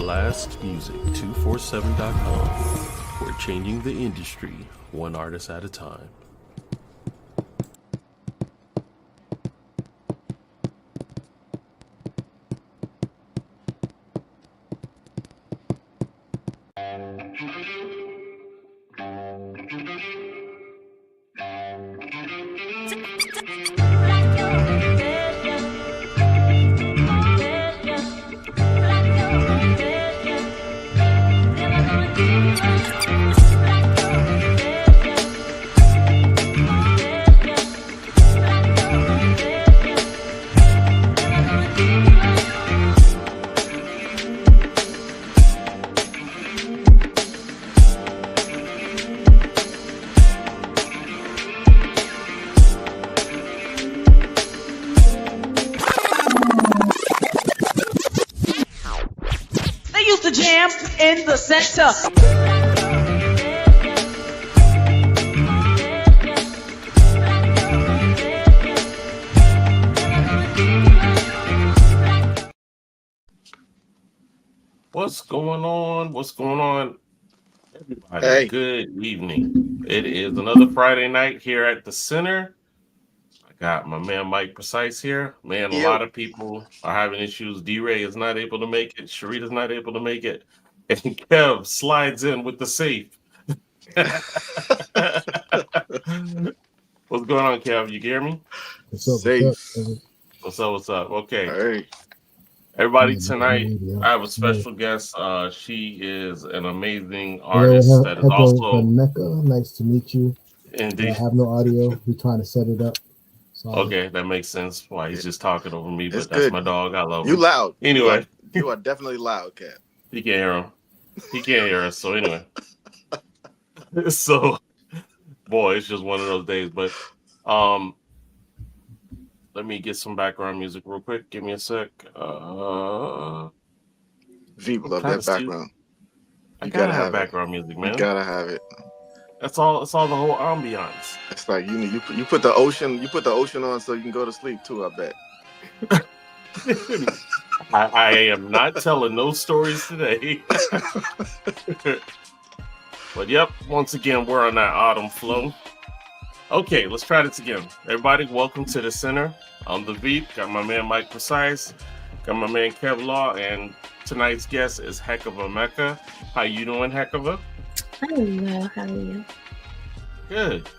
blastmusic247.com. We're changing the industry one artist at a time. In the center. What's going on? What's going on? Everybody, Hey. Good evening. It is another Friday night here at the center. I got my man Mike Precise here. Man, a lot of people are having issues. D-Ray is not able to make it. Sharita's not able to make it. And Kev slides in with the safe. What's going on, Kev? You hear me? What's up? Safe. What's up? Okay. Hey. Everybody, tonight I have a special guest. She is an amazing artist that is also from Mecca. Nice to meet you. Indeed. I have no audio. We're trying to set it up. Sorry. Okay, that makes sense. Why he's just talking over me, but It's that's good. my dog. I love him. You loud. Anyway, you are definitely loud, Cat. You can't hear him. He can't hear us. So anyway, so boy, it's just one of those days. But let me get some background music real quick. Give me a sec. V love that background. I gotta have background music, man. You gotta have it. That's all. It's all the whole ambiance. It's like you put the ocean. You put the ocean on so you can go to sleep too. I bet. I am not telling no stories today. But yep, once again, we're on that autumn flow. Okay, let's try this again. Everybody, welcome to the center. I'm the Veep. Got my man Mike Precise. Got my man Kev Law. And tonight's guest is Hecava Mecca. How you doing, Hecava? Hello, how are you? Good.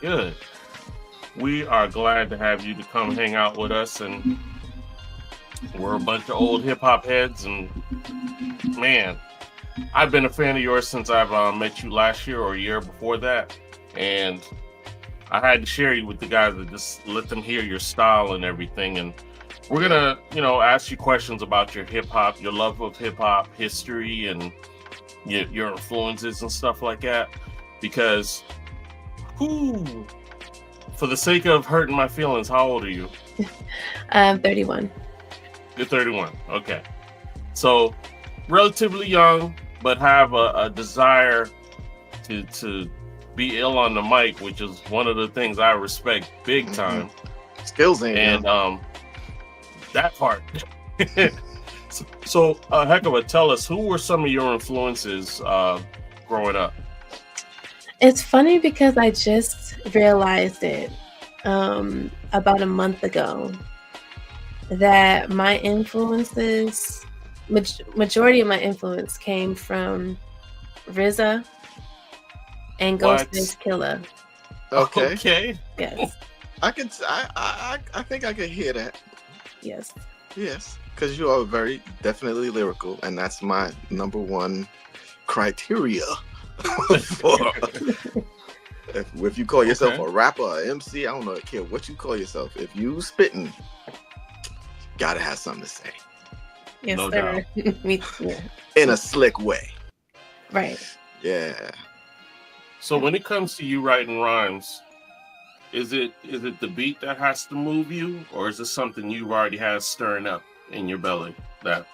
We are glad to have you to come hang out with us, and we're a bunch of old hip-hop heads, and man, I've been a fan of yours since I've met you last year or a year before that, and I had to share you with the guys to just let them hear your style and everything. And we're gonna, ask you questions about your hip-hop, your love of hip-hop history, and your influences and stuff like that, because for the sake of hurting my feelings, how old are you? 31. You're 31. Okay. So relatively young, but have a desire to be ill on the mic, which is one of the things I respect big time. Skills ain't and that part. So Hecava, tell us, who were some of your influences growing up? It's funny because I just realized it about a month ago that my influences, majority of my influence came from RZA and Ghostface Killah. Okay. Yes. I think I can hear that. Yes. Yes, because you are very definitely lyrical, and that's my number one criteria. If you call yourself a rapper, or MC, I don't care what you call yourself. If you spitting, gotta have something to say. Yes, No sir. Me too. In a slick way. Right. Yeah. So when it comes to you writing rhymes, is it the beat that has to move you, or is it something you already have stirring up in your belly that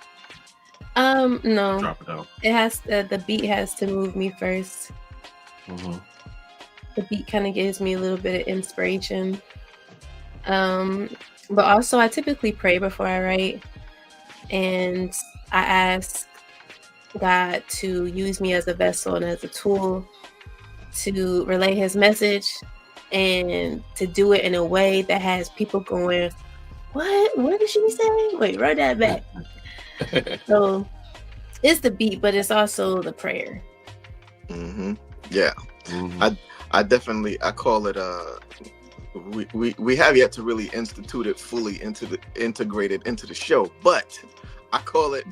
no, drop it down? it has the beat has to move me first. Mm-hmm. The beat kind of gives me a little bit of inspiration, but also I typically pray before I write, and I ask God to use me as a vessel and as a tool to relay his message and to do it in a way that has people going, what did she say? Wait, run that back. So it's the beat, but it's also the prayer. Yeah. I definitely, I call it we have yet to really institute it fully integrated into the show, but I call it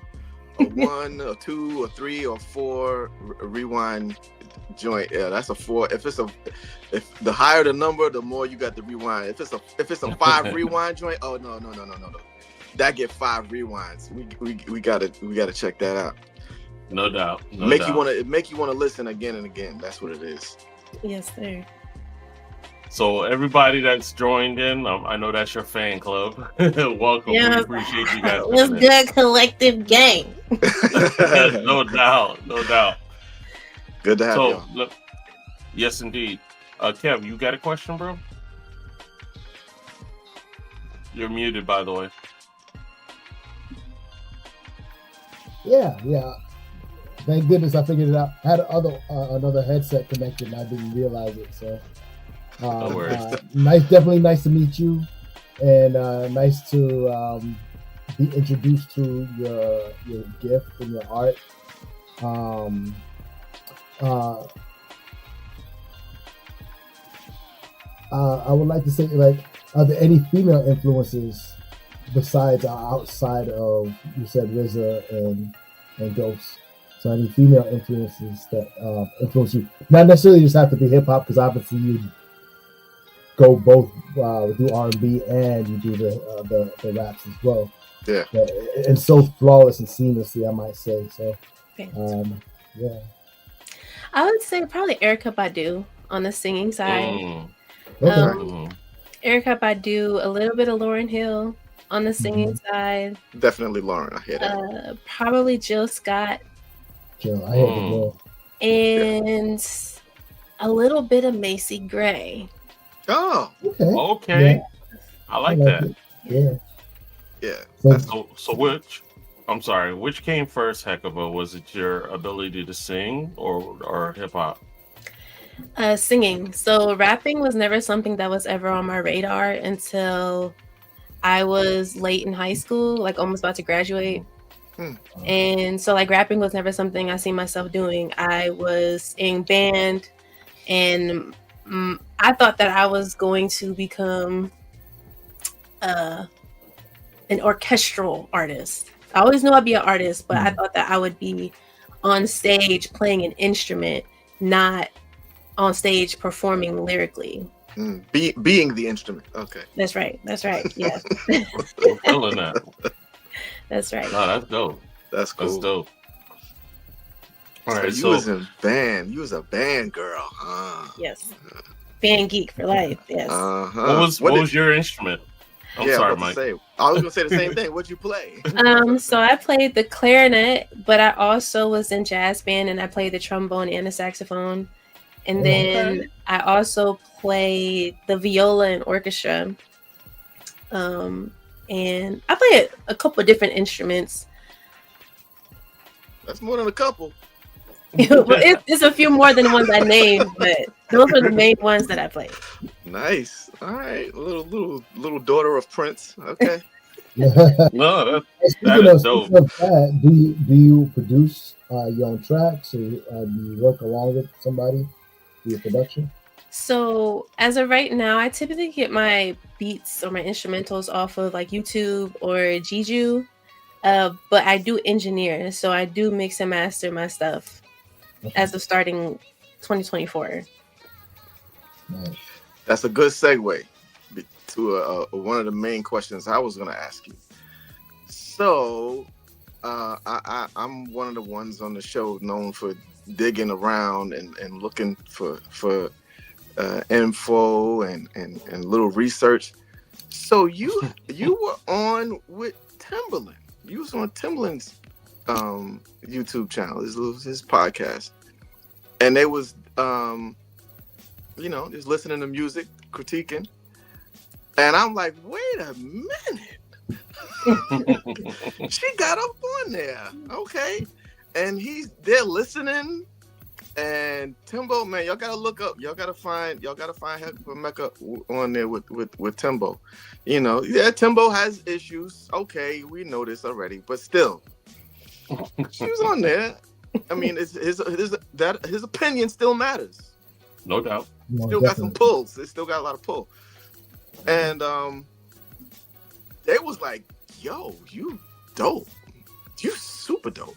a 1 or 2 or 3 or 4 rewind joint. Yeah, that's a 4. If the higher the number, the more you got to rewind. If it's a 5 rewind joint, oh no. That get 5 rewinds. We gotta check that out. No doubt. Make you wanna listen again and again. That's what it is. Yes, sir. So everybody that's joined in, I know that's your fan club. Welcome. Yeah. We appreciate you guys. What's good, collective gang? No doubt. Good to have you. Look, yes, indeed. Kev, you got a question, bro? You're muted, by the way. Yeah. Thank goodness I figured it out. I had another headset connected and I didn't realize it. So, No worries. definitely nice to meet you, and nice to be introduced to your gift and your art. I would like to say, like, are there any female influences besides outside of, you said, RZA and Ghost? So any female influences that influence you? Not necessarily just have to be hip hop, because obviously you go both do R&B and you do the raps as well. Yeah. And so flawless and seamlessly, I might say. So, yeah. I would say probably Erykah Badu on the singing side. Okay. Erykah Badu, a little bit of Lauryn Hill on the singing side. Definitely Lauryn. I hear that. Probably Jill Scott. Jill, I hear the Jill. And a little bit of Macy Gray. Oh, okay. Yeah. I like that. Yeah. So which came first, Hecava? Was it your ability to sing or hip hop? Singing. So rapping was never something that was ever on my radar until I was late in high school, like almost about to graduate. And so like rapping was never something I see myself doing. I was in band, and I thought that I was going to become an orchestral artist. I always knew I'd be an artist, but I thought that I would be on stage playing an instrument, not on stage performing lyrically. Being the instrument. Okay. That's right. Yeah. I'm feeling that. That's right. No, that's dope. That's cool. That's dope. All right, you was in band. You was a band girl, huh? Yes. Band geek for life. Yes. What was your instrument? I'm sorry, Mike. I was gonna say the same thing. What'd you play? So I played the clarinet, but I also was in jazz band, and I played the trombone and the saxophone. And then I also played the viola and orchestra. And I played a couple of different instruments. That's more than a couple. It's a few more than the ones I named, but those are the main ones that I played. Nice. All right, little daughter of Prince. Okay. No, that's dope. Do you produce your own tracks, or do you work along with somebody for your production? So as of right now, I typically get my beats or my instrumentals off of like YouTube or Juju, but I do engineer, so I do mix and master my stuff as of starting 2024. Nice. That's a good segue to one of the main questions I was going to ask you. So I'm one of the ones on the show known for digging around and looking for info and little research. So you were on with Timbaland. You was on Timbaland's YouTube channel, his podcast, and they was just listening to music, critiquing, and I'm like, wait a minute, she got up on there, okay. and they're listening. And Timbo, man, y'all gotta look up. Y'all gotta find Hecava Mecca on there with Timbo. You know, yeah, Timbo has issues. Okay, we know this already, but still, she was on there. I mean, his opinion still matters. No doubt. Still got some pulls. It still got a lot of pull. And they was like, "Yo, you dope. You super dope."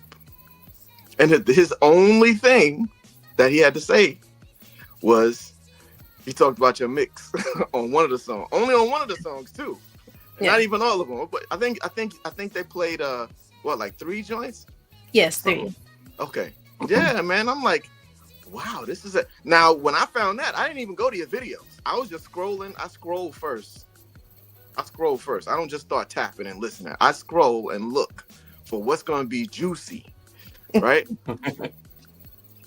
And his only thing that he had to say was he talked about your mix on one of the songs. Only on one of the songs too. Yeah. Not even all of them. But I think they played like 3 joints? Yes, 3. Okay. Yeah, man. I'm like, wow, this is it. Now, when I found that, I didn't even go to your videos. I was just scrolling. I scroll first. I don't just start tapping and listening. I scroll and look for what's going to be juicy, right?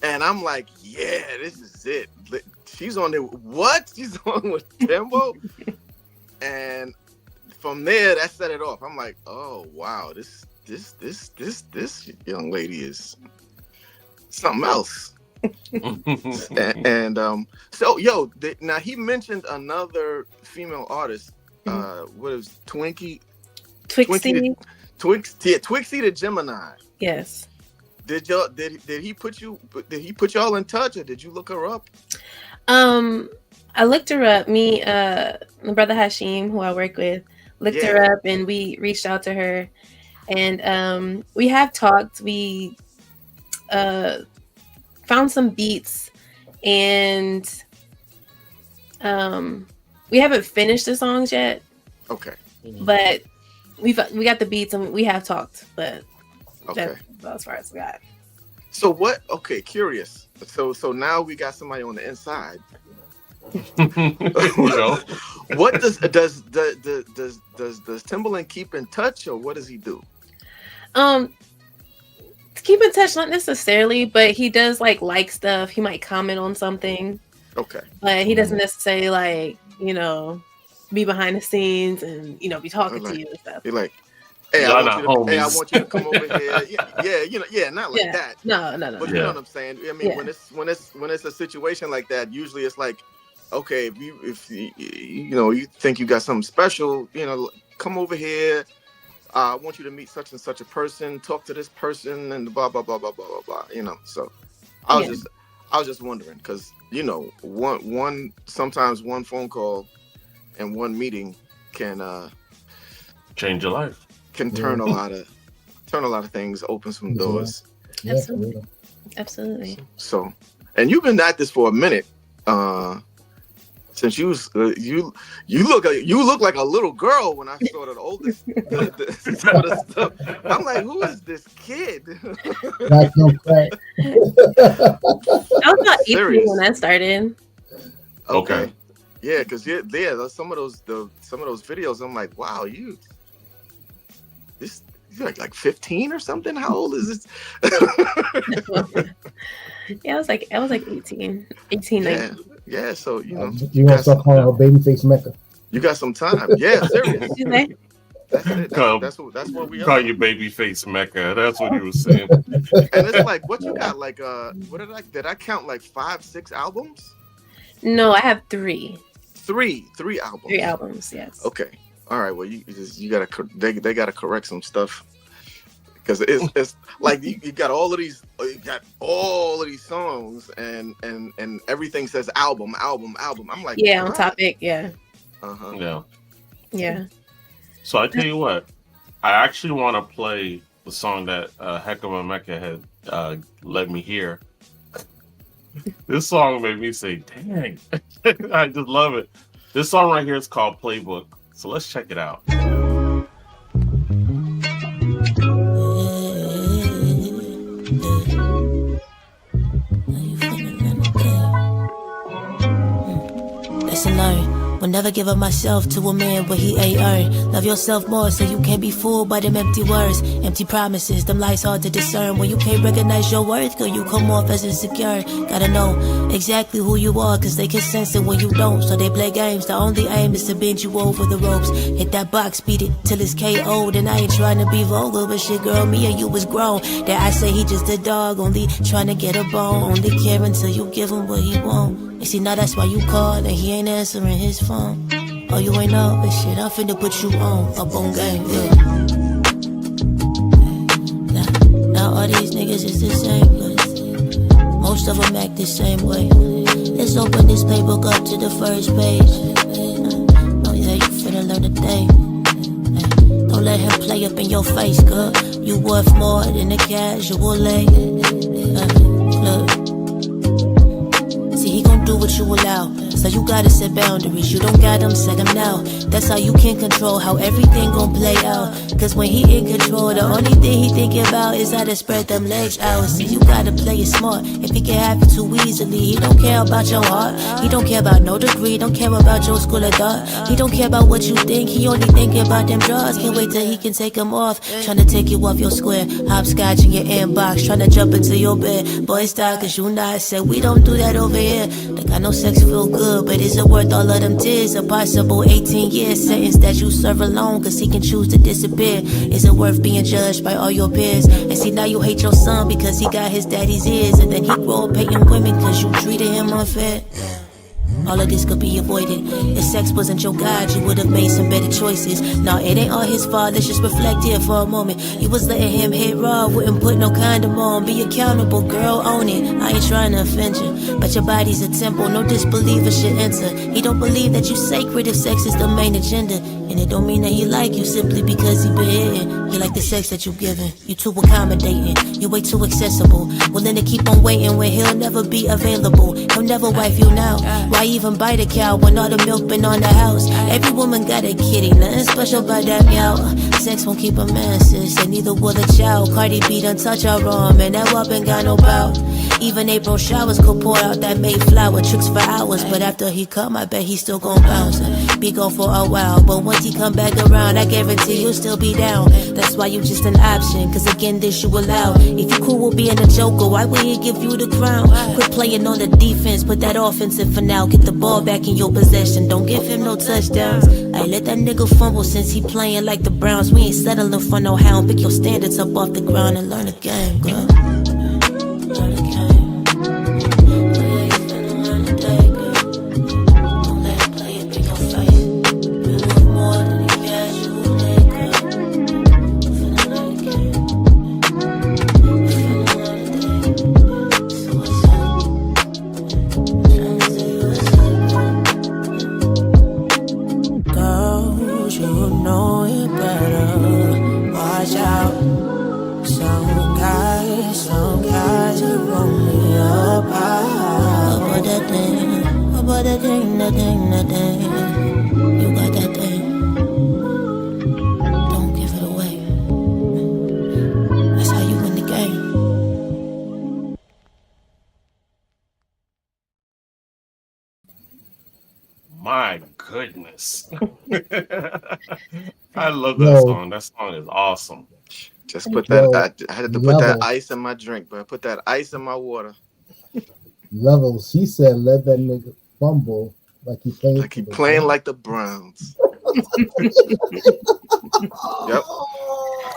And I'm like, yeah, this is it. She's on there. What? She's on with Timbo? And from there, that set it off. I'm like, oh wow, this young lady is something else. So now he mentioned another female artist. What is Twixie the Gemini? Yes. Did he put y'all in touch, or did you look her up? I looked her up. Me, my brother Hashim, who I work with, looked her up, and we reached out to her, and we have talked. We found some beats, and we haven't finished the songs yet. Okay. But we got the beats, and we have talked, but okay. That's as far as we got. So what? Okay, curious. So now we got somebody on the inside. What does Timbaland keep in touch, or what does he do? Keep in touch, not necessarily, but he does like stuff. He might comment on something. Okay. But he doesn't necessarily be behind the scenes and be talking to you and stuff. You're like, hey, I want you to come over here. Yeah, not like that. No. But you know what I'm saying? I mean, when it's a situation like that, usually it's like, okay, if you think you got something special, come over here. I want you to meet such and such a person, talk to this person, and blah blah blah blah blah blah blah. So I was just wondering, because sometimes one phone call and one meeting can change your life. Can turn a lot of things, open some doors. Absolutely. So, and you've been at this for a minute. Since you look like a little girl when I saw the oldest some of the stuff. I'm like, who is this kid? That's no crack. I was about 18 when I started. Okay. Yeah, because some of those videos, I'm like, wow, you're like 15 or something. How old is this? Yeah, I was like 18, 19. Yeah, so you want to start calling her Babyface Mecca? You got some time. Yeah, serious. That's it. That's what we call you Babyface Mecca. That's what he was saying. And it's like, what you got? Like, what did I count? Like 5-6 albums? No, I have 3. 3 albums. 3 albums, yes. Okay. All right. Well, you gotta they gotta correct some stuff, because it's like you got all of these songs and everything says album. I'm like, on topic, yeah. Yeah. So I tell you what, I actually want to play the song that Hecava Mecca had let me hear. This song made me say, "Dang!" I just love it. This song right here is called Playbook. So let's check it out. Listen, no, when Will never give up myself to a man where he ain't earned. Love yourself more so you can't be fooled by them empty words, empty promises. Them lies hard to discern. When you can't recognize your worth, girl, you come off as insecure. Gotta know exactly who you are, cause they can sense it when you don't. So they play games. The only aim is to bend you over the ropes. Hit that box, beat it till it's KO'd. And I ain't trying to be vulgar, but shit, girl, me and you was grown. That I say he just a dog, only trying to get a bone. Only care until you give him what he want. You see, now that's why you called and he ain't answering his phone. Oh, you ain't know, but shit, I'm finna put you on, up on game, yeah. Now all these niggas is the same, but most of them act the same way. Let's open this playbook up to the first page. Oh yeah, you finna learn a thing. Don't let him play up in your face, girl. You worth more than a casual lay. Look, see, he gon' do what you allow. So you gotta set boundaries, you don't got them, set them now. That's how you can control how everything gon' play out. Cause when he in control, the only thing he thinking about is how to spread them legs out. See, you gotta play it smart. If he can have it too easily, he don't care about your heart. He don't care about no degree, don't care about your school of thought. He don't care about what you think, he only thinking about them drugs. Can't wait till he can take them off. Tryna take you off your square, hopscotch in your inbox, tryna jump into your bed. Boy, stop, cause you not said we don't do that over here. Like I know sex feel good, but is it worth all of them tears? A possible 18-year sentence that you serve alone, cause he can choose to disappear. Is it worth being judged by all your peers? And see, now you hate your son because he got his daddy's ears. And then he grow up hating women cause you treated him unfair. All of this could be avoided. If sex wasn't your guide, you would've made some better choices. Now it ain't all his fault, let's just reflect here for a moment. You was letting him hit raw, wouldn't put no condom on. Be accountable, girl, own it. I ain't trying to offend you, but your body's a temple, no disbeliever should enter. He don't believe that you sacred if sex is the main agenda. And it don't mean that he like you simply because he been hitting. He like the sex that you giving. You too accommodating, you way too accessible. Willing to keep on waiting when he'll never be available. He'll never wife you now. Why even bite a cow when all the milk been on the house? Every woman got a kitty, nothing special about that meow. Sex won't keep a man, sis, and neither will a child. Cardi B done touch her arm, and that weapon got no bout. Even April showers could pour out that Mayflower tricks for hours, but after he come, I bet he still gon' bounce. Be gone for a while, but once he come back around, I guarantee you'll still be down. That's why you just an option, cause again this you allow. If you cool with being a joker, why would he give you the crown? Quit playing on the defense, put that offensive for now. Get the ball back in your possession, don't give him no touchdowns. I let that nigga fumble since he playing like the Browns. We ain't settling for no hound, pick your standards up off the ground and learn the game, girl. Learn the game. You got that thing. Don't give it away. That's how you win the game. My goodness. I love that song. That song is awesome. Just put that. I had to put that ice in my drink, but put that ice in my water. Levels. She said, "Let that nigga fumble like he playing like the Browns." Yep.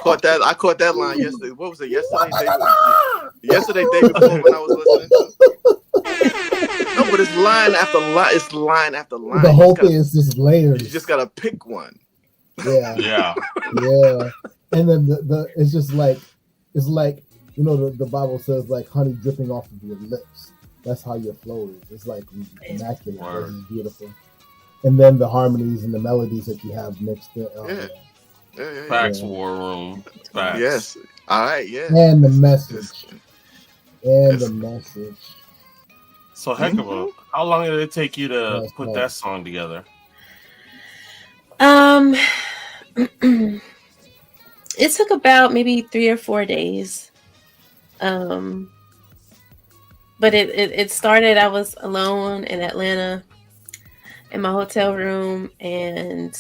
I caught that line yesterday. What was it? Yesterday, day before when I was listening to. No, but it's line after line. It's line after line. The whole thing is just layers. You just gotta pick one. Yeah. Yeah. Yeah. And then the it's just like it's like, you know, the Bible says like honey dripping off of your lips. That's how your flow is. It's like immaculate. It's beautiful. And then the harmonies and the melodies that you have mixed in. Yeah. Facts, War Room. Facts. Yes. All right. Yeah. And the message. The message. So, Hecava, how long did it take you to put that song together? It took about maybe 3 or 4 days. But it started, I was alone in Atlanta. in my hotel room, and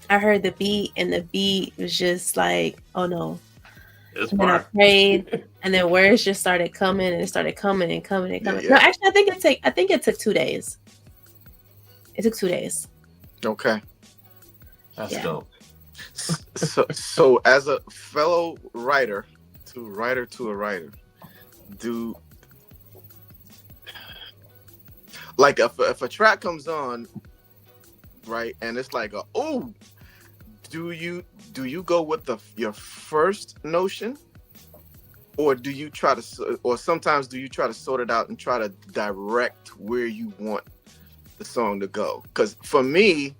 I heard the beat, and the beat was just like, oh no. It's And then I fire. prayed, and then words just started coming, and it started coming and coming and coming. Yeah. No, actually, I think it took 2 days. It took 2 days. Okay. That's Yeah. dope. So as a fellow writer to a writer, do like if a track comes on, right, and it's like do you go with your first notion, or do you try to, or sometimes do you try to sort it out and try to direct where you want the song to go? Because for me,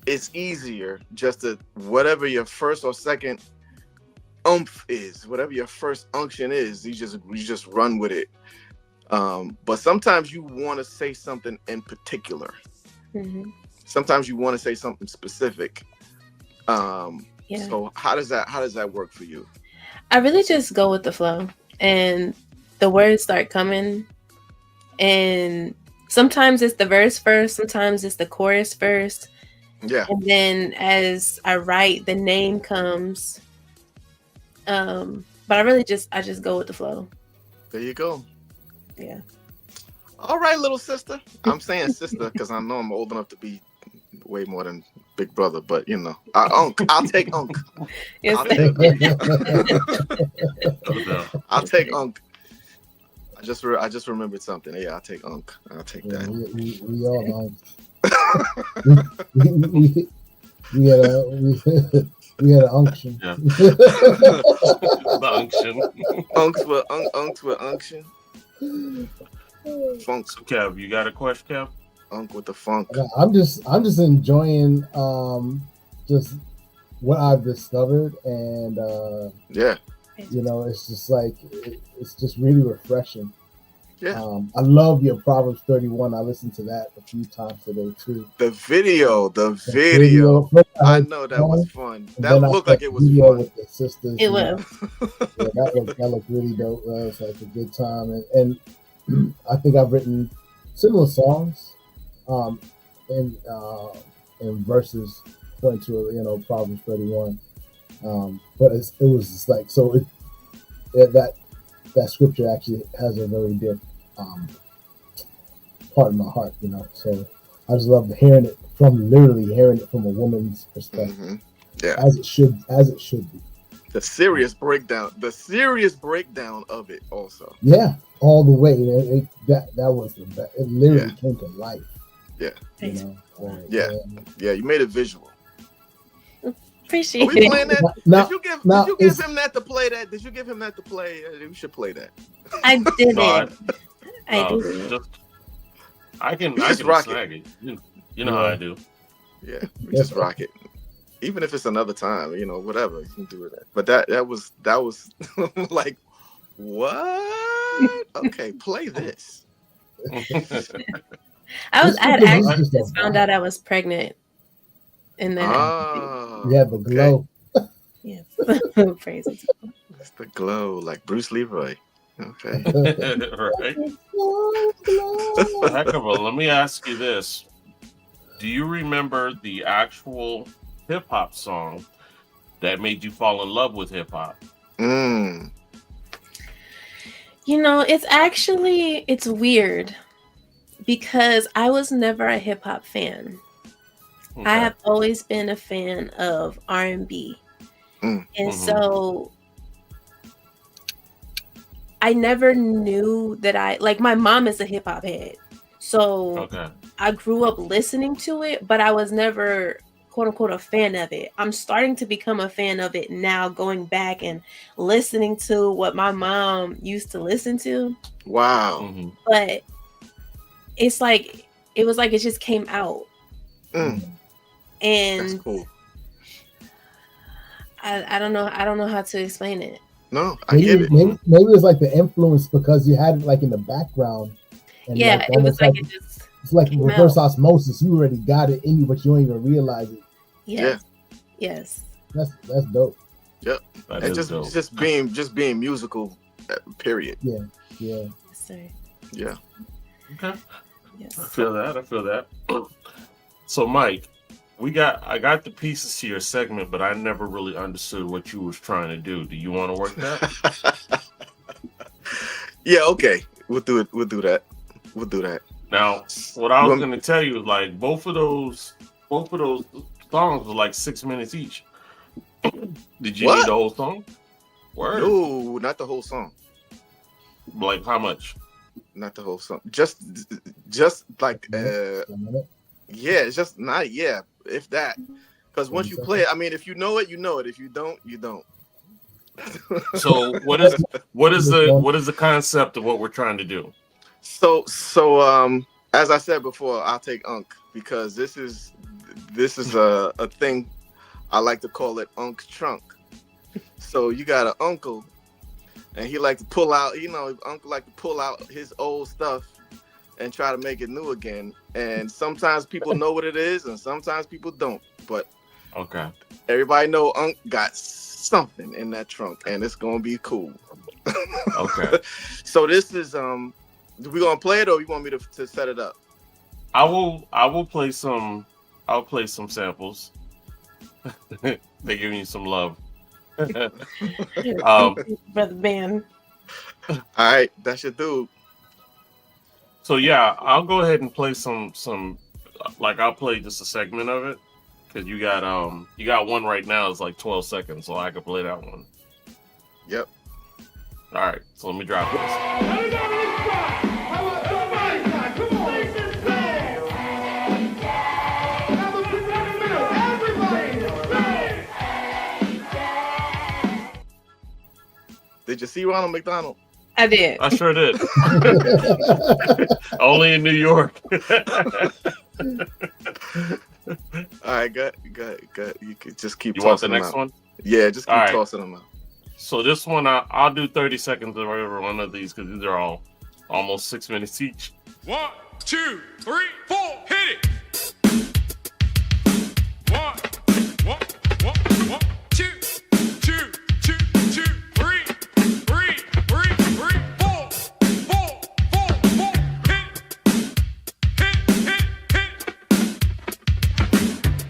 it's easier just to, whatever your first or second oomph is, whatever your first unction is, you just run with it. But sometimes you want to say something in particular. Mm-hmm. Sometimes you want to say something specific. Yeah. So how does that work for you? I really just go with the flow, and the words start coming, and sometimes it's the verse first, sometimes it's the chorus first. Yeah. And then as I write, the name comes. But I just go with the flow. There you go. Yeah. All right, little sister. I'm saying sister because I know I'm old enough to be way more than big brother, but I'll take Unc. Yes. I'll take Unc. I just remembered something. Yeah, I'll take Unc. I'll take that. We all we had an unction. Yeah. The unction. Unks with unction. Funk. So, Kev, you got a question, Kev? Unc with the funk. I'm just enjoying just what I've discovered, and Yeah. it's just like it's just really refreshing. Yeah. I love your Proverbs 31. I listened to that a few times today too. The video. I know that was fun. That looked like it was fun. With the sisters. It was. Yeah, that looked really dope. It was like a good time, and I think I've written similar songs, in verses according to Proverbs 31. But it was just like that scripture actually has a very deep part in my heart, So I just love hearing it from a woman's perspective. Mm-hmm. Yeah. As it should be. The serious breakdown of it also. Yeah, all the way. That was the best. It literally came to life. Yeah. Yeah. You made it visual. Appreciate Are we playing it. that? Did you give him that to play that? Did you give him that to play? We should play that. I didn't. I didn't. I can rock snag it. You know how I do. Yeah, we just rock it. Even if it's another time, whatever, you can do it. But that was like, what? Okay, play this. I had actually just found out I was pregnant, and then yeah, the glow. Yes, praise it. It's the glow, like Bruce Leroy. Okay. Right. Hecava, let me ask you this: do you remember the actual hip hop song that made you fall in love with hip hop? It's weird because I was never a hip hop fan. Okay. I have always been a fan of R&B. And so I never knew that my mom is a hip hop head. So I grew up listening to it, but I was never quote unquote a fan of it. I'm starting to become a fan of it now, going back and listening to what my mom used to listen to. Wow. But it's like it was like it just came out. And that's cool. I don't know how to explain it. No, I get it. Maybe it was like the influence because you had it like in the background. And it was like it just. It's like reverse osmosis. You already got it in you, but you don't even realize it. Yes. Yes. That's dope. Yep. And just being musical. Period. Yeah. Yes, sir. Yeah. Okay. Yes. I feel that. So Mike, I got the pieces to your segment, but I never really understood what you was trying to do. Do you want to work that? Yeah, okay. We'll do it. We'll do that. We'll do that. Now, what I You was want- gonna tell you is like both of those songs were like 6 minutes each. Did you need What? the whole song? Word. No, not the whole song. Like how much? Not the whole song. Just like yeah, it's just not if that. Because once you play it, I mean, if you know it, you know it. If you don't, you don't. So what is the concept of what we're trying to do? So as I said before, I'll take Unk because this is a thing. I like to call it Unk Trunk. So you got an uncle, and he like to pull out, uncle like to pull out his old stuff and try to make it new again. And sometimes people know what it is, and sometimes people don't. But okay, everybody know Unk got something in that trunk, and it's gonna be cool. Okay. So this is we gonna play it, or you want me to set it up? I will play some. I'll play some samples. They're giving you some love. Brother Ben. All right, that's your dude. So yeah, I'll go ahead and play some. Like I'll play just a segment of it because you got one right now. It's like 12 seconds, so I can play that one. Yep. All right, so let me drop this. Did you see Ronald McDonald? I did. I sure did. Only in New York. All right, good. You can just keep. You want the tossing next them out. one? Yeah, just keep All right. tossing them out. So this one, I'll do 30 seconds of every one of these because these are all almost 6 minutes each. 1, 2, 3, 4, hit it! 1, 2, 2, 2, 2, 3, 3, 3, 3, 4, 4, 4, 4, hit,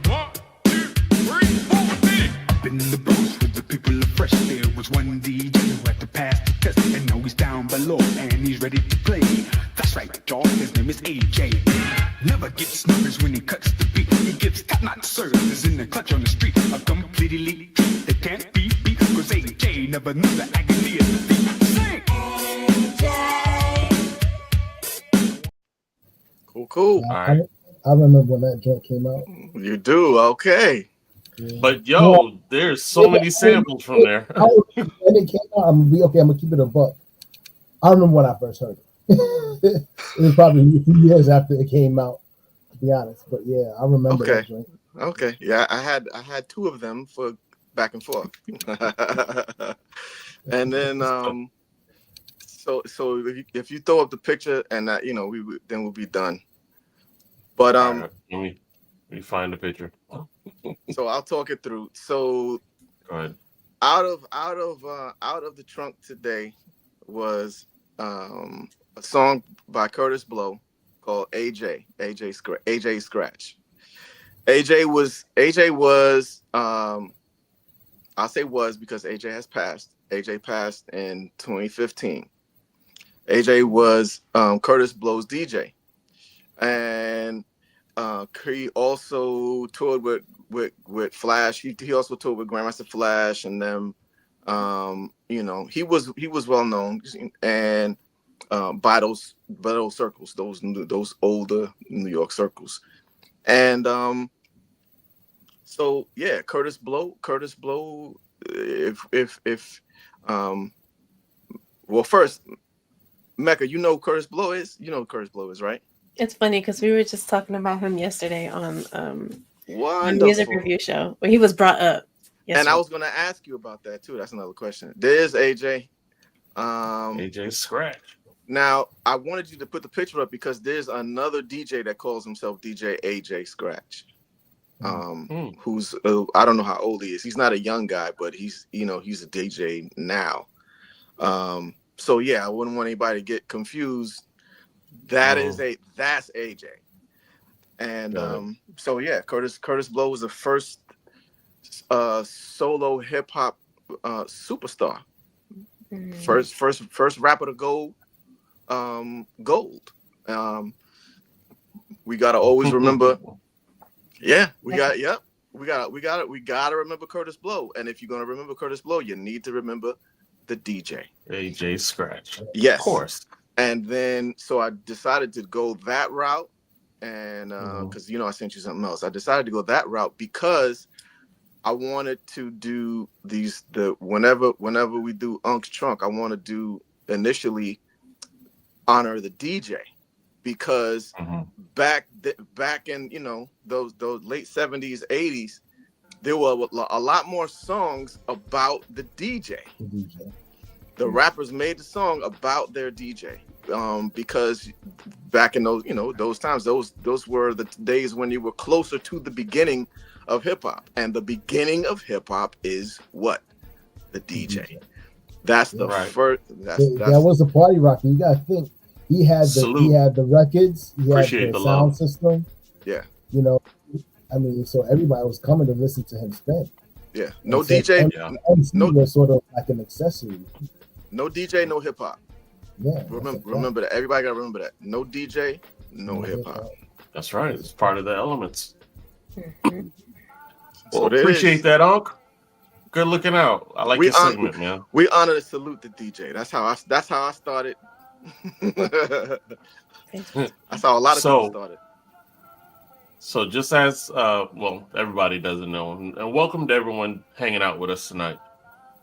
1, 2, 3, 4, hit it! Up in the Bronx with the people of fresh, there was one DJ who had to pass the test, and now he's down below and he's ready to play. That's right, y'all, his name is AJ. Never gets nervous when he cuts the beat. He gives top-notch service in the clutch on the street. A complete elite treat that can't be beat, cause AJ never knew the agony of defeat. Sing! Cool. All right. I remember when that joint came out. You do, okay. Yeah. But yo, there's so many samples from there. When it came out, I'm gonna keep it a buck. I remember when I first heard it. It was probably a few years after it came out, to be honest. But yeah, I remember that joint. Okay. Yeah, I had two of them for back and forth. And then so if you throw up the picture and that, then we'll be done. But All right, let me find the picture. so I'll talk it through. So Go ahead. out of the trunk today was a song by Curtis Blow called AJ Scratch. AJ was I'll say was because AJ has passed. AJ passed in 2015. AJ was Curtis Blow's DJ, and he also toured with Flash. He also toured with Grandmaster Flash and them. He was well known, and by those circles, those older New York circles, and so yeah, Curtis Blow. Well, first, Mecca, you know who Curtis Blow is? You know who Curtis Blow is, right? It's funny because we were just talking about him yesterday on the music review show where he was brought up. Yesterday. And I was going to ask you about that too. That's another question. There's AJ. AJ Scratch. Now, I wanted you to put the picture up because there's another DJ that calls himself DJ AJ Scratch. Who's I don't know how old he is. He's not a young guy, but he's a DJ now. So yeah, I wouldn't want anybody to get confused. That's AJ. And Got it. so yeah, Curtis Blow was the first solo hip hop superstar. First rapper to go gold. We gotta always remember. Yeah, we gotta remember Curtis Blow. And if you're gonna remember Curtis Blow, you need to remember the DJ. AJ Scratch. Yes. Of course. And then so I decided to go that route. And because I sent you something else. I decided to go that route because I wanted to do whenever we do Unc's Trunk, I want to do initially honor the DJ, because back in those late 70s, 80s, there were a lot more songs about the DJ. The rappers made the song about their DJ, because back in those times, those were the days when you were closer to the beginning of hip hop, and the beginning of hip hop is what? The DJ. That's the first. That was the party rocker. You gotta think he had the records, he Appreciate had the the sound love. system. Yeah. So everybody was coming to listen to him spin. Yeah. No DJ. MC was sort of like an accessory. No DJ, no hip hop. Yeah. Remember that. Everybody gotta remember that. No DJ, no hip hop. That's right. It's part of the elements. So Well, appreciate that, Unc. Good looking out. I like your segment, man. We honor and salute the DJ. That's how I started. That's how a lot of people started. So just as everybody doesn't know, and welcome to everyone hanging out with us tonight.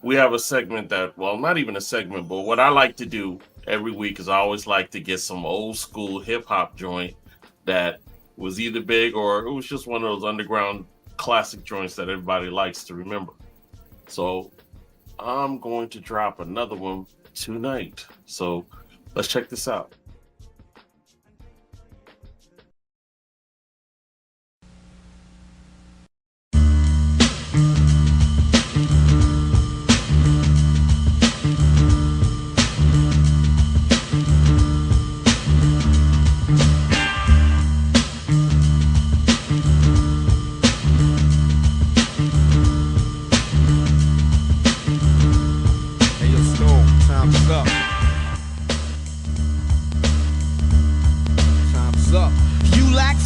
We have a segment that, not even a segment, but what I like to do every week is I always like to get some old school hip hop joint that was either big or it was just one of those underground classic joints that everybody likes to remember. So I'm going to drop another one tonight. So let's check this out.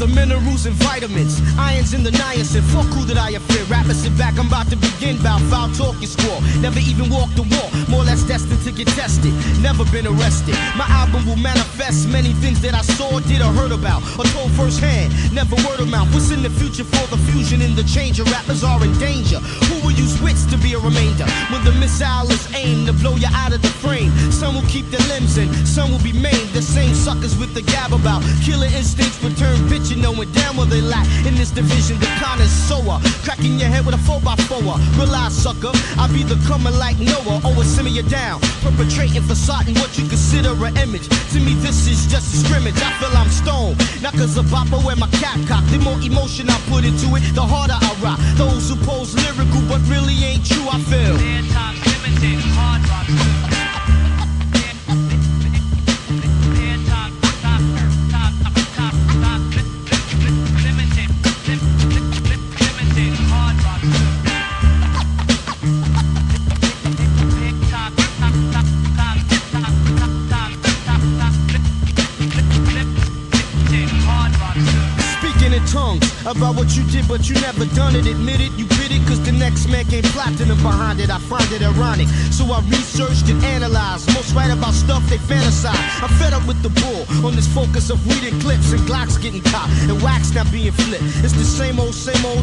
Minerals and vitamins, irons in the niacin. Fuck who that I fear. Rappers sit back, I'm about to begin. Bout foul talking squall. Never even walked the wall. More or less destined to get tested. Never been arrested. My album will manifest many things that I saw, did, or heard about, or told firsthand. Never word of mouth. What's in the future for the fusion and the change? Your rappers are in danger. Who will use wits to be a remainder when the missile is aimed to blow you out of the frame? Some will keep their limbs in, some will be maimed. The same suckers with the gab about killer instincts return bitchin', knowing damn well they lack in this division. The con is sower, cracking your head with a 4x4. Realize, sucker, I be the coming like Noah. Always simmer you down, perpetrating facading what you consider an image. To me, this is just a scrimmage. I feel I'm stoned, not cause of bopper wear my cap cock. The more emotion I put into it, the harder I rock. Those who pose lyrical but really ain't true, I feel. Times limited, hard rock. About what you did, but you never done it. Admit it, you bit it, cause the next man came platinum behind it. I find it ironic, so I researched and analyzed. Most write about stuff they fantasize. I'm fed up with the bull on this focus of weed and clips and Glocks getting caught and wax not being flipped. It's the same old,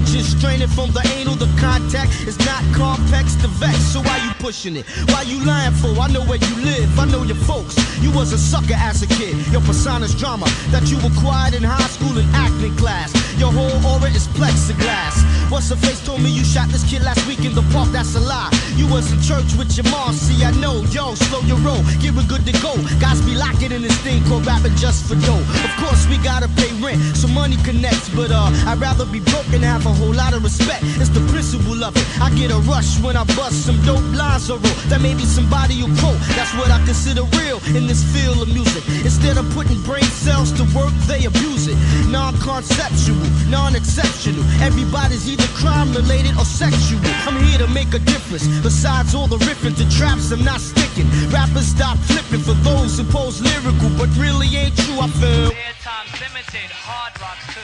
just straining from the anal. The contact is not complex, the vex. So why you pushing it? Why you lying for? I know where you live, I know your folks. You was a sucker as a kid. Your persona's drama that you acquired in high school and acting class. Your whole whole aura is plexiglass. What's her face told me you shot this kid last week in the park, that's a lie. You was in church with your mom, see I know. Yo, slow your roll, get it good to go. Guys be locking in this thing called rapping just for dough. Of course we gotta pay rent, so money connects. But I'd rather be broke and have a whole lot of respect. It's the principle of it. I get a rush when I bust some dope lines or roll. That maybe somebody will quote. That's what I consider real in this field of music. Instead of putting brain cells to work, they abuse it. Non-conceptual, non-exceptional. Everybody's either crime related or sexual. I'm here to make a difference. Besides all the riffing to traps, I'm not sticking. Rappers stop flipping for those who pose lyrical, but really ain't true. I feel. Their time's limited, hard rocks too.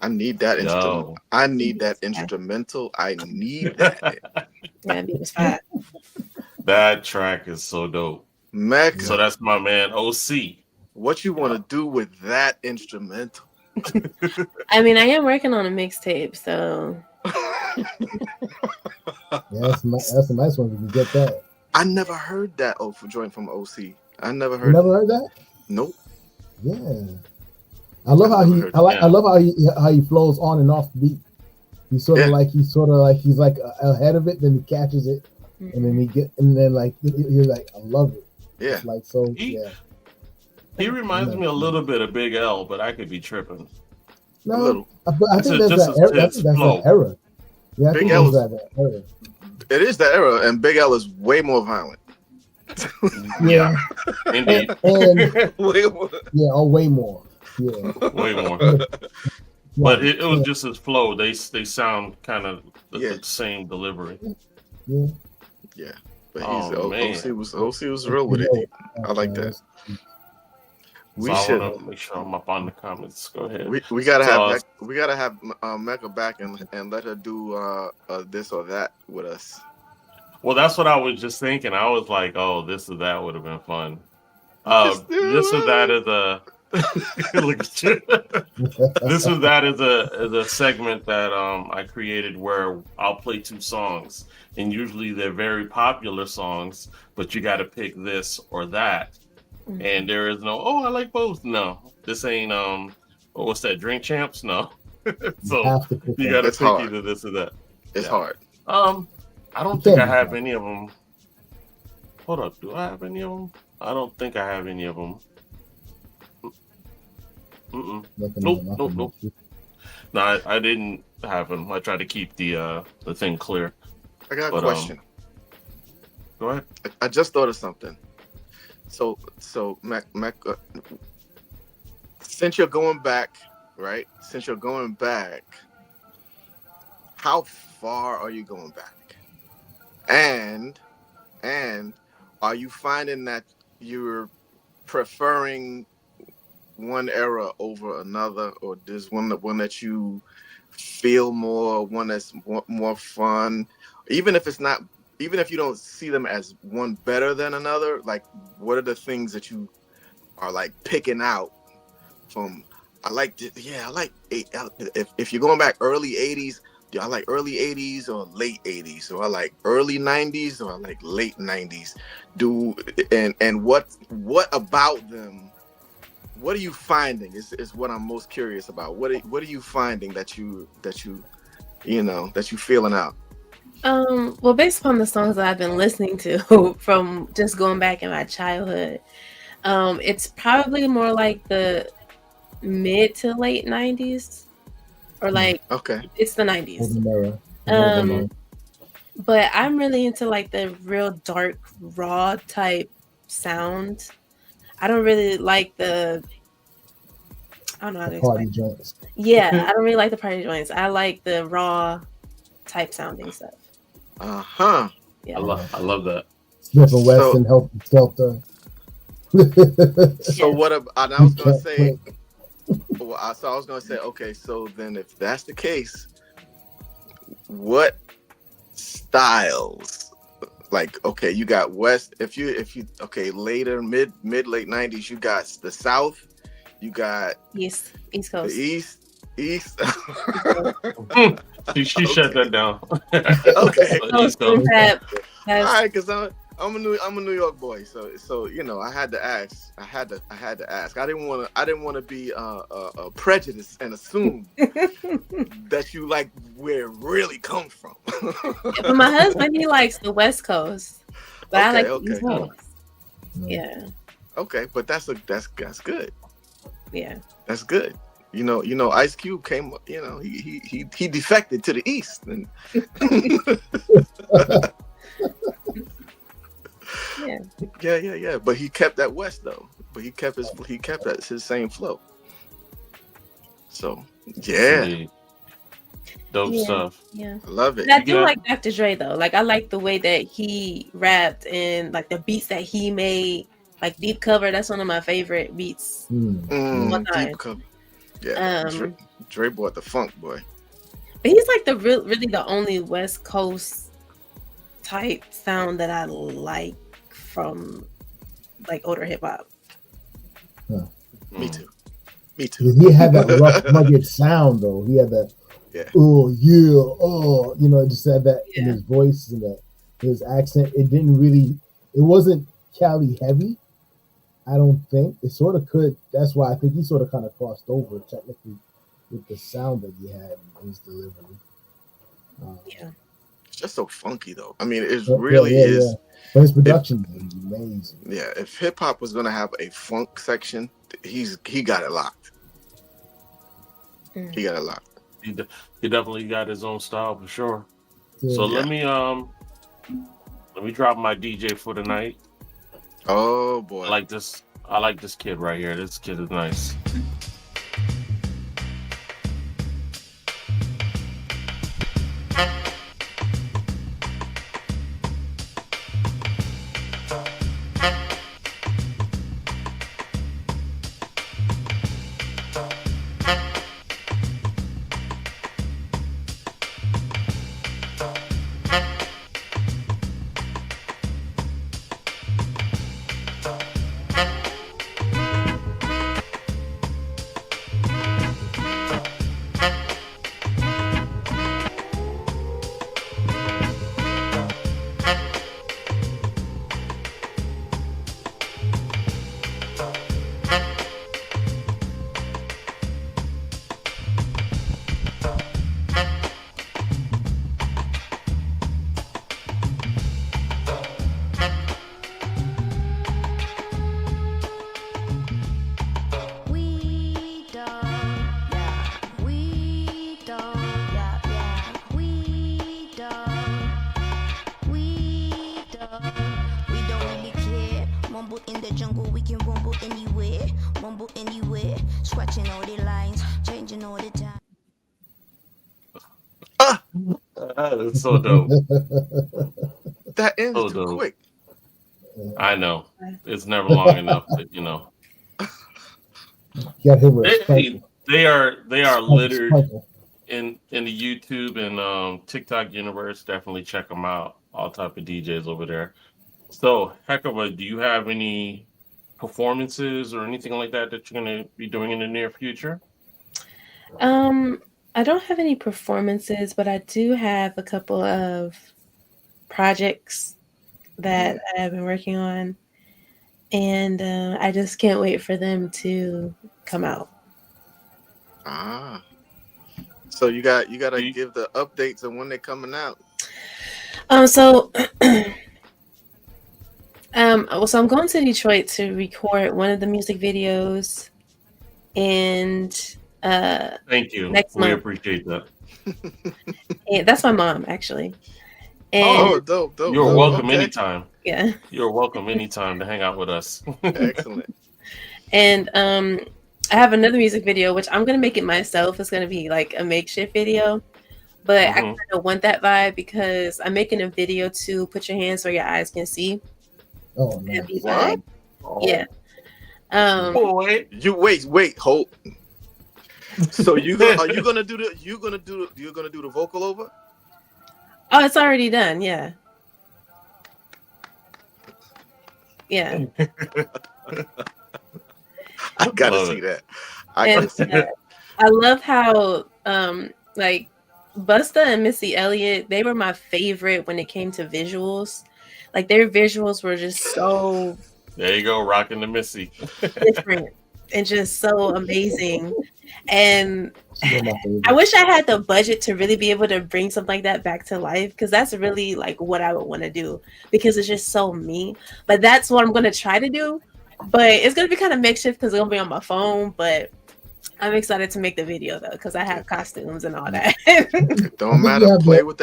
I need that instrumental. I need that instrumental. I need that. Yeah, it was fat. That track is so dope. Mecca. So that's my man OC. What you want to do with that instrumental? I mean, I am working on a mixtape, so. Yeah, that's a nice one if you can get that. I never heard that joint from OC. I never heard. You never heard that? Nope. Yeah. I love how he. I love how he flows on and off the beat. He's sort of like he's like ahead of it, then he catches it, and then you're like, I love it. Yeah. It's like so. He reminds me a little bit of Big L, but I could be tripping. No, I think that's that era. Yeah, I think Big L that era. It is that era, and Big L is way more violent. Yeah, indeed. And way more. Yeah, way more. Yeah, way more. But it was just his flow. They sound kind of the same delivery. Yeah. But OC was real with it. I like that. We should make sure I'm up on the comments. Go ahead. We gotta have Mecca back and let her do this or that with us. Well, that's what I was just thinking. I was like, oh, this or that would have been fun. This or that is a look at you. This or that is a segment that I created where I'll play two songs, and usually they're very popular songs, but you got to pick this or that. And there is no, I like both. No, this ain't what's that? Drink Champs? No. So you got to pick either this or that. It's hard. I don't think I have any of them. Hold up, do I have any of them? I don't think I have any of them. Nope. No, I didn't have them. I tried to keep the thing clear. I got a question. Go ahead. I just thought of something. So Mac, since you're going back, right? Since you're going back, how far are you going back? And are you finding that you're preferring one era over another, or there's one that you feel more, one that's more fun, even if you don't see them as one better than another? Like, what are the things that you are like picking out from? If you're going back early 80s, do I like early 80s or late 80s, or I like early 90s or I like late 90s? And what about them? What are you finding is what I'm most curious about. What are you finding that you feeling out? Well, based upon the songs that I've been listening to from just going back in my childhood, it's probably more like the mid to late 90s, or like it's the 90s. But I'm really into like the real dark, raw type sound. I don't really like I don't know how to explain. Party joints. Yeah, I don't really like the party joints. I like the raw type sounding stuff. Yeah. I love that. Smith and Wesson, Help Skelter. So what about? I was gonna say. I was gonna say, okay. So then, if that's the case, what styles? Like, okay, you got West. If you okay, later mid late 90s, you got the South. You got East the Coast. East. She shut that down. Okay. East Coast. All right, because I'm a New York boy, so you know I had to ask. I had to ask. I didn't want to be prejudiced and assume that you like where it really comes from. But my husband, he likes the West Coast, but I like the Okay. East Coast. Yeah. Okay, but that's good. Yeah. That's good. You know, Ice Cube came. You know, he defected to the East, and yeah. But he kept that West though. But he kept his same flow. So yeah. Indeed. Dope stuff. Yeah. I love it. And I do like Dr. Dre though. Like I like the way that he rapped and like the beats that he made. Like Deep Cover, that's one of my favorite beats. Deep Cover. Yeah. Dre brought the funk, boy. But he's like really the only West Coast type sound that I like from like older hip hop. Huh. Me too. He had that rough, rugged sound though. He had that. Yeah. Oh yeah. Oh, you know, it just had that in his voice and that his accent. It wasn't Cali heavy. I don't think it sort of could. That's why I think he sort of kind of crossed over technically with the sound that he had in his delivery. It's just so funky though. I mean, it really is. Yeah. But his production is amazing. Yeah, if hip hop was gonna have a funk section, he got it locked. He got it locked. He definitely got his own style for sure. Yeah. So let me drop my DJ for the night. Oh boy. I like this kid right here. This kid is nice. It's so dope. That ends too quick. I know. It's never long enough, but you know. They are littered in the YouTube and TikTok universe. Definitely check them out. All type of DJs over there. So, Hecava, do you have any performances or anything like that you're going to be doing in the near future? I don't have any performances, but I do have a couple of projects that I have been working on, and I just can't wait for them to come out. So you gotta give the updates on when they're coming out. So I'm going to Detroit to record one of the music videos, and thank you. Next month. We appreciate that. And that's my mom, actually. And dope. You're welcome anytime. Yeah. You're welcome anytime to hang out with us. Excellent. And I have another music video, which I'm gonna make it myself. It's gonna be like a makeshift video, but I kind of want that vibe because I'm making a video to Put Your Hands Where Your Eyes Can See. Oh man. What? Yeah. Boy. You wait, hold. So are you gonna do the vocal over? Oh, it's already done. Yeah. Yeah. I gotta Love see it. that. I And gotta see that. I love how like Busta and Missy Elliott, they were my favorite when it came to visuals. Like their visuals were just so There you go, rocking the Missy. different and just so amazing. And She's one of my I favorites. wish I had the budget to really be able to bring something like that back to life, because that's really like what I would want to do, because it's just so me. But that's what I'm going to try to do. But it's going to be kind of makeshift because it's going to be on my phone. But I'm excited to make the video though, because I have costumes and all that. It don't I think matter. you have Play with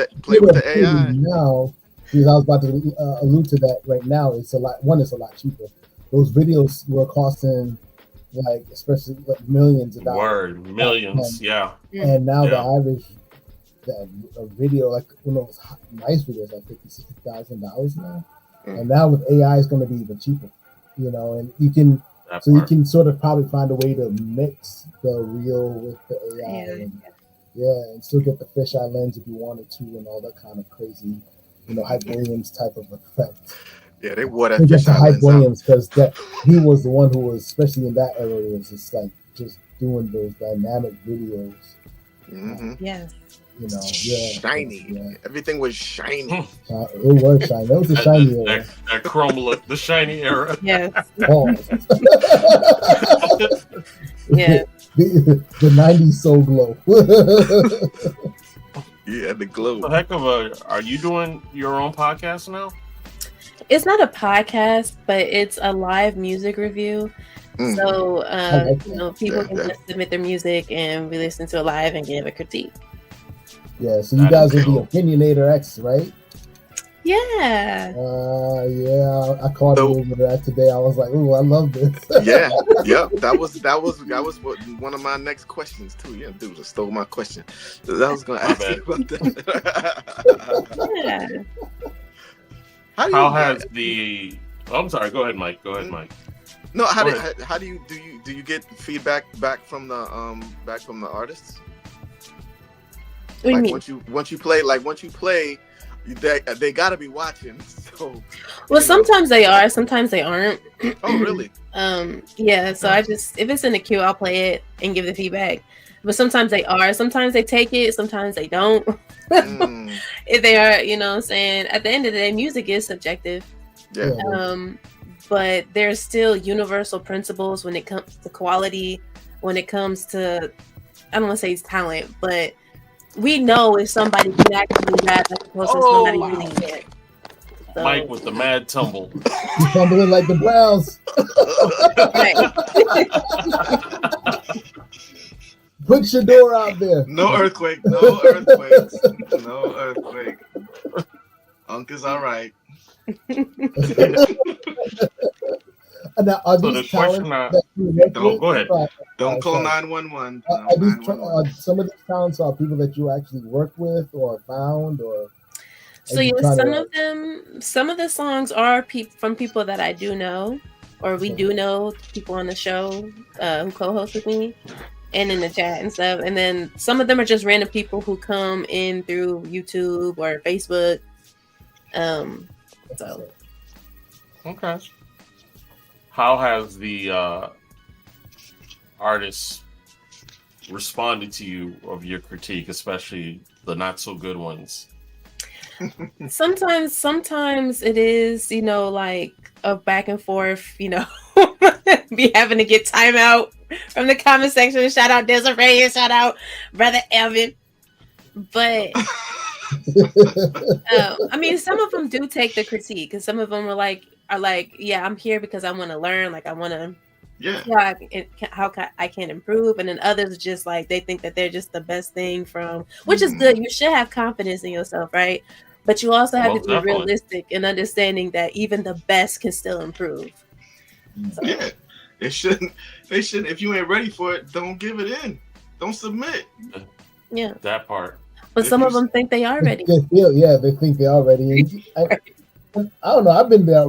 the AI. now, because I was about to allude to that right now. It's a lot. One, it's a lot cheaper. Those videos were costing like, especially like millions of dollars. Word, millions, yeah. And now the Yeah. average that a video, like one of those nice videos, like $50,000-$60,000 now. And now with AI, it's going to be even cheaper. You know, and you can That so you part. can sort of probably find a way to mix the real with the AI. And still get the fisheye lens if you wanted to, and all that kind of crazy, Hype Williams type of effect. Yeah, they wore that We'll get to fisheye Hype lens out. Williams because that he was the one who was, especially in that era, was just like just doing those dynamic videos. Mm-hmm. Yes. Shiny. Yeah. Everything was shiny. It was shiny. That was a shiny era. That chrome look, the shiny era. Yes. Pause. Yeah. The 90s soul glow. Yeah, the glow. So Hecava, are you doing your own podcast now? It's not a podcast, but it's a live music review. Mm. So, like people Yeah, can yeah. just submit their music and we listen to it live and give a critique. Yeah, so you That guys is are the cool. Opinionator X, right? Yeah. Yeah, I caught a little bit of that today. I was like, "Ooh, I love this." Yeah, yep. That was one of my next questions too. Yeah, dude just stole my question. I was gonna My ask bad. you about that. Yeah. How has the? Oh, I'm sorry. Go ahead, Mike. Go ahead, Mike. No, Go how do you get feedback back from the artists? What do you Like mean? once you play, they gotta be watching. So Well, sometimes they are, sometimes they aren't. Oh, really? Yeah, so I just, if it's in the queue, I'll play it and give the feedback. But sometimes they are, sometimes they take it, sometimes they don't. If they are, what I'm saying, at the end of the day, music is subjective. Yeah. But there's still universal principles when it comes to quality, when it comes to, I don't want to say it's talent, but we know if somebody can actually rap as opposed to somebody really can't. So, Mike with the mad tumble. He's tumbling like the Browns. Put Shador out there. No earthquake. No earthquakes. No earthquake. Uncle's all right. Now, are So these the question talents that you work with? go ahead. Don't call sorry. 911. Are some of these talents are people that you actually work with or found, or So you yeah, trying some to, of them, some of the songs are from people that I do know, or we do know people on the show who co-host with me, and in the chat and stuff. And then some of them are just random people who come in through YouTube or Facebook. So Okay. How has the artists responded to you of your critique, especially the not so good ones? sometimes it is, like a back and forth, be having to get time out from the comment section. Shout out Desiree, shout out Brother Evan. But I mean, some of them do take the critique, and some of them are like, yeah, I'm here because I want to learn, like I want to how I can improve. And then others just like, they think that they're just the best thing from, which is good. You should have confidence in yourself, right? But you also have to be realistic and understanding that even the best can still improve. So. Yeah, they shouldn't. If you ain't ready for it, don't give it in. Don't submit. Yeah, that part. But some of them think they are ready. They think they are ready. I don't know. I've been there.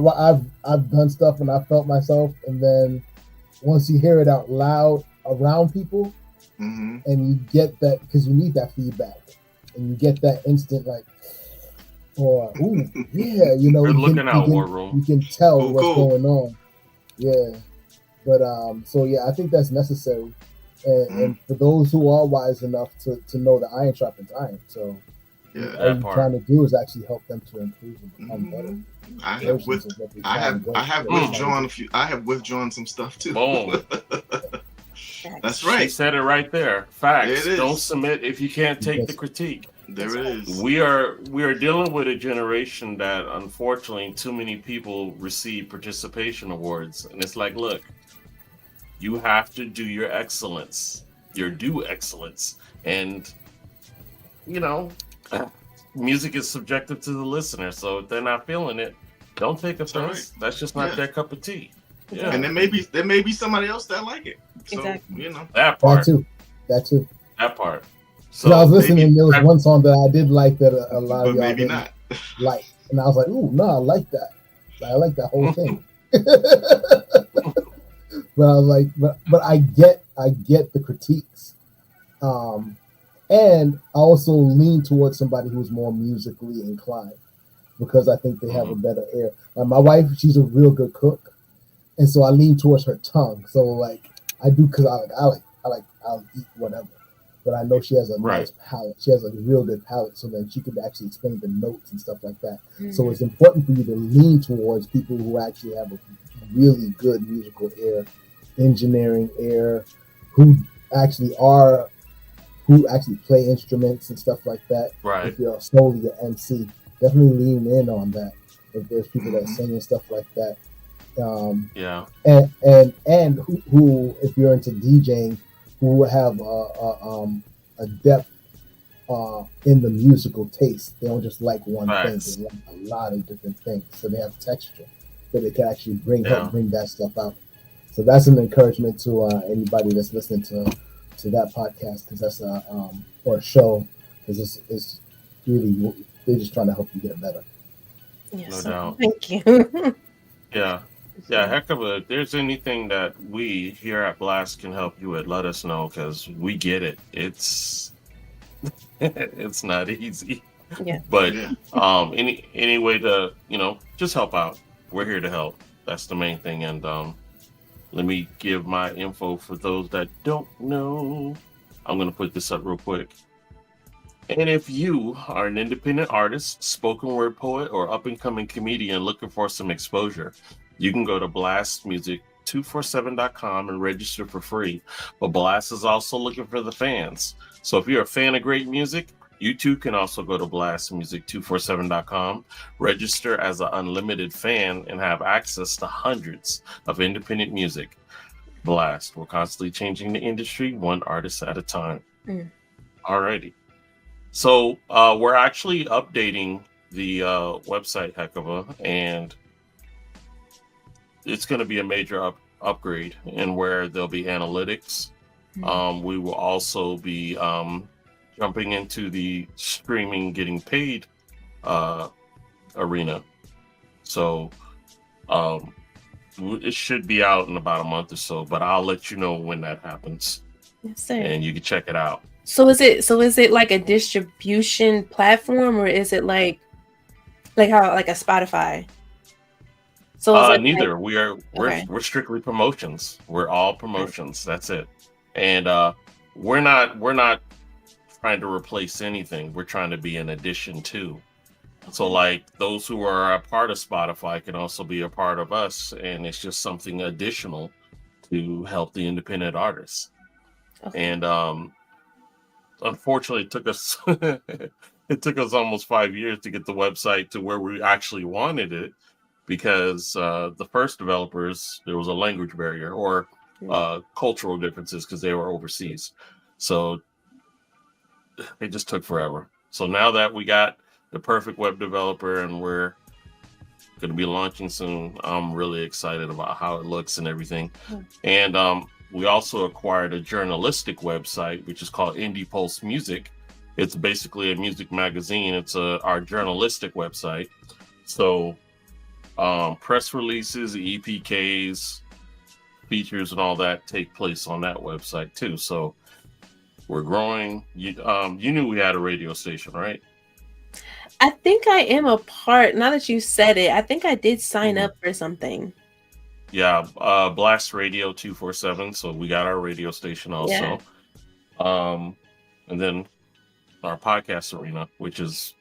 I've done stuff and I felt myself, and then once you hear it out loud around people, and you get that, because you need that feedback, and you get that instant like, or ooh, yeah, you know, Good looking out, War you Room. can tell Cool, what's cool. going on. Yeah, but so yeah, I think that's necessary, and for those who are wise enough to know that iron sharpens iron. So Yeah. all That you're part. trying to do is actually help them to improve and become better I have versions of what they I try to have do. withdrawn a few. I have withdrawn some stuff too. Boom. That's She right. said it right there. Facts. There it is. Don't submit if you can't take the Yes. critique. There it is. We are dealing with a generation that unfortunately too many people receive participation awards, and it's like, look, you have to do your excellence, your due excellence, and you know, music is subjective to the listener. So if they're not feeling it, don't take offense. right. That's just not Yeah. their cup of tea. Yeah, And there may be somebody else that like it. So Exactly. you know. that That part. too. That part. So I was maybe- listening. There was one song that I did like that a lot But of y'all maybe didn't not. like, and I was like, "Ooh, no, I like that. I like that whole thing." But I was like, but I get the critiques, and I also lean towards somebody who's more musically inclined because I think they have a better ear. My wife, she's a real good cook, and so I lean towards her tongue. So like I do because I'll eat whatever. But I know she has a Right. nice palate. She has a real good palate, so that she could actually explain the notes and stuff like that. So it's important for you to lean towards people who actually have a really good musical ear, engineering ear, who actually play instruments and stuff like that. Right. If you're solely an MC, definitely lean in on that. If there's people that sing and stuff like that, Yeah. and who if you're into DJing, who have a depth in the musical taste. They don't just like one Facts. thing; they like a lot of different things. So they have texture that they can actually Yeah. help bring that stuff out. So that's an encouragement to anybody that's listening to that podcast, because that's or a show, because it's really, they're just trying to help you get better. Yes. No doubt. Thank you. Yeah. Yeah, Hecava, if there's anything that we here at Blast can help you with, let us know because we get it. It's it's not easy. Yeah. But Yeah. any way to, just help out. We're here to help. That's the main thing. And let me give my info for those that don't know. I'm gonna put this up real quick. And if you are an independent artist, spoken word poet, or up and coming comedian looking for some exposure, you can go to blastmusic247.com and register for free. But Blast is also looking for the fans. So if you're a fan of great music, you too can also go to blastmusic247.com, register as an unlimited fan, and have access to hundreds of independent music. Blast, we're constantly changing the industry one artist at a time. Alrighty. So we're actually updating the website, Hecava, and it's going to be a major upgrade in where there'll be analytics. We will also be jumping into the streaming getting paid arena. So it should be out in about a month or so, but I'll let you know when that happens. Yes, sir. And you can check it out. So is it like a distribution platform, or is it like how like a Spotify? So is it neither. Okay. We're strictly promotions. We're all promotions. That's it. And we're not trying to replace anything. We're trying to be an addition to. So like those who are a part of Spotify can also be a part of us, and it's just something additional to help the independent artists. Okay. And unfortunately, it took us almost 5 years to get the website to where we actually wanted it, because the first developers, there was a language barrier or cultural differences because they were overseas. So it just took forever. So now that we got the perfect web developer and we're going to be launching soon, I'm really excited about how it looks and everything. And we also acquired a journalistic website, which is called Indie Pulse Music. It's basically a music magazine. It's our journalistic website. So press releases, EPKs, features, and all that take place on that website too. So we're growing. You knew we had a radio station, right? I think I am a part. Now that you said it, I think I did sign up for something. Yeah, Blast Radio 247. So we got our radio station also. And then our podcast arena, which is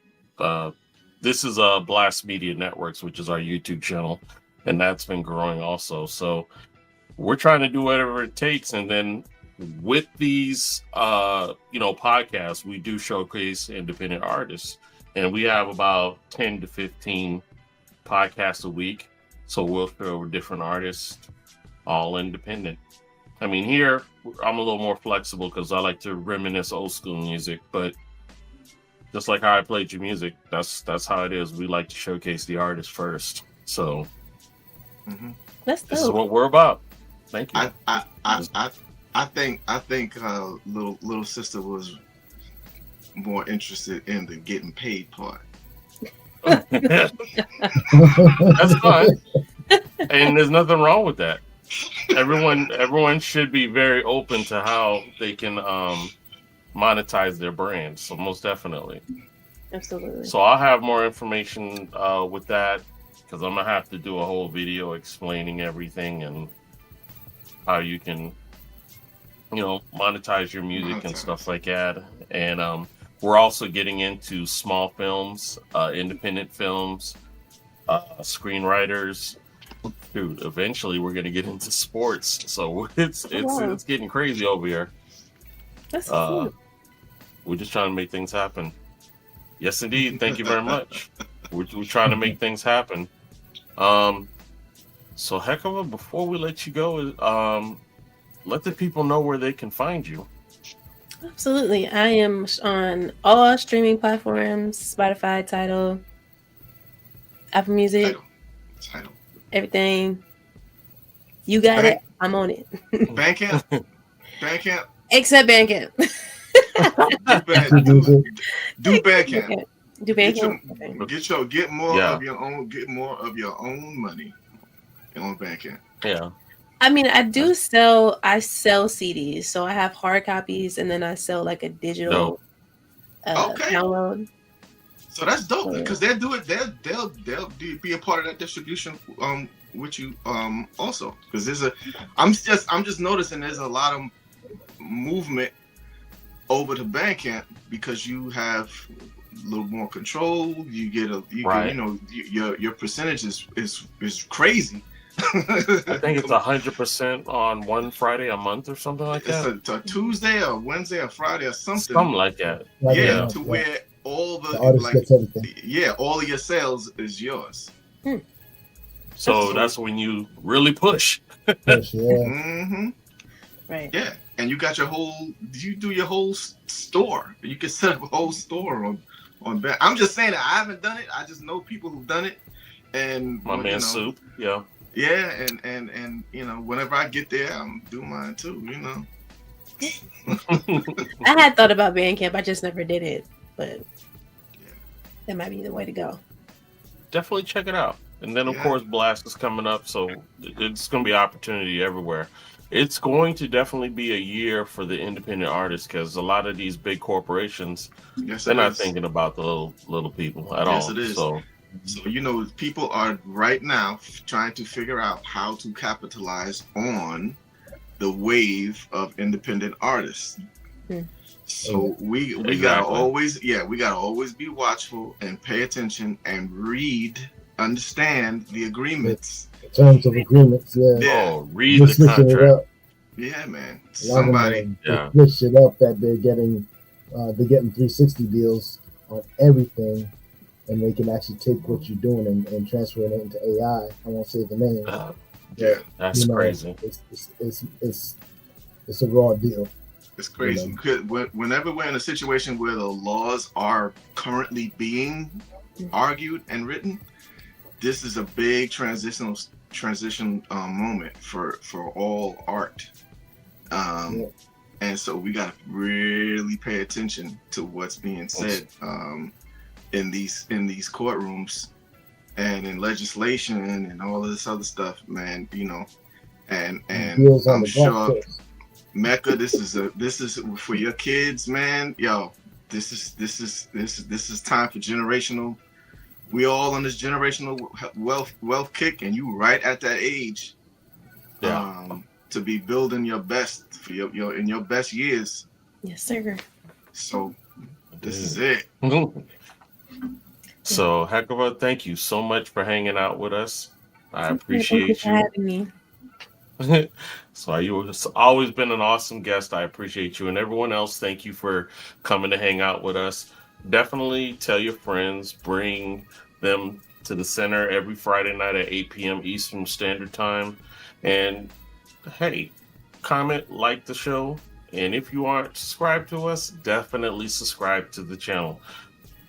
this is Blast Media Networks, which is our YouTube channel, and that's been growing also. So we're trying to do whatever it takes, and then with these podcasts, we do showcase independent artists, and we have about 10 to 15 podcasts a week. So we'll show different artists, all independent. I mean, here I'm a little more flexible because I like to reminisce old school music, but just like how I played your music, that's how it is. We like to showcase the artist first. So That's this is dope. what we're about. Thank you. I think little sister was more interested in the getting paid part. That's fine. And there's nothing wrong with that. Everyone should be very open to how they can monetize their brand. So most definitely. Absolutely. So I'll have more information with that, because I'm gonna have to do a whole video explaining everything and how you can, monetize your music and stuff like that. And we're also getting into small films, independent films, screenwriters. Dude, eventually we're gonna get into sports. So it's getting crazy over here. That's cool. We're just trying to make things happen. Yes, indeed. Thank you very much. We're trying to make things happen. So Hecava, before we let you go, let the people know where they can find you. Absolutely. I am on all streaming platforms: Spotify, Tidal, Apple Music, Title. everything. You got it. I'm on it. Bandcamp. Bandcamp. Except Bandcamp. Do Bandcamp. Do Bandcamp. Get more Yeah. of your own. Get more of your own money on Bandcamp. Yeah. I mean, I sell CDs, so I have hard copies, and then I sell like a digital Okay. download. So that's dope, Yeah. because they'll do it. They'll be a part of that distribution with you also, because I'm just noticing there's a lot of movement over to Bandcamp because you have a little more control. You get your percentage is crazy. I think it's 100% on one Friday a month or something like that. It's a Tuesday or Wednesday or Friday or something. Something like that. Yeah, to where all the artist gets everything. All of your sales is yours. So that's when you really push. Push, yeah. Mm-hmm. Right. Yeah, and you do your whole store. You can set up a whole store on Bandcamp. I'm just saying that I haven't done it. I just know people who've done it. And My man Soup, yeah. Yeah, and whenever I get there, I'm doing mine too, I had thought about Bandcamp, I just never did it, but that might be the way to go. Definitely check it out. And then, of course, Blast is coming up, so it's going to be opportunity everywhere. It's going to definitely be a year for the independent artists, because a lot of these big corporations, they're not thinking about the little people at all. Yes, it is. So people are right now trying to figure out how to capitalize on the wave of independent artists. So we gotta always be watchful and pay attention and understand the agreements. In terms of agreements, yeah. Oh, read the contract. Yeah, man. Somebody switch it up that they're getting 360 deals on everything. And they can actually take what you're doing and transfer it into AI. I won't say the name. That's crazy. It's a raw deal. It's crazy. Whenever we're in a situation where the laws are currently being argued and written, this is a big transition moment for all art. And so we got to really pay attention to what's being said. In these courtrooms and in legislation and all of this other stuff, man, and I'm sure Mecca, this is for your kids, man. Yo, this is time for generational. We all on this generational wealth kick, and you right at that age, to be building your best for your in your best years. Yes, sir. So this is it. So Hecava, thank you so much for hanging out with us. I appreciate for having me. So you've always been an awesome guest. I appreciate you, and everyone else. Thank you for coming to hang out with us. Definitely tell your friends, bring them to the center every Friday night at 8 p.m. Eastern Standard Time. And hey, comment, like the show, and if you aren't subscribed to us, definitely subscribe to the channel.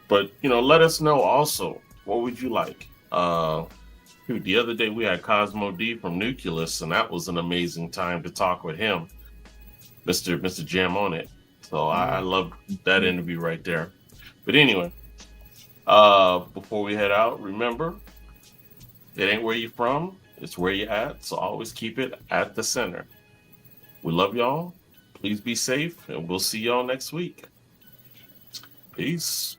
But let us know also, what would you like? The other day we had Cosmo D from Nucleus, and that was an amazing time to talk with him, Mr. Jam on it. So I loved that interview right there. But anyway, before we head out, remember, it ain't where you're from, it's where you're at. So always keep it at the center. We love y'all. Please be safe, and we'll see y'all next week. Peace.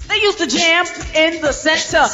They used to jam in the center.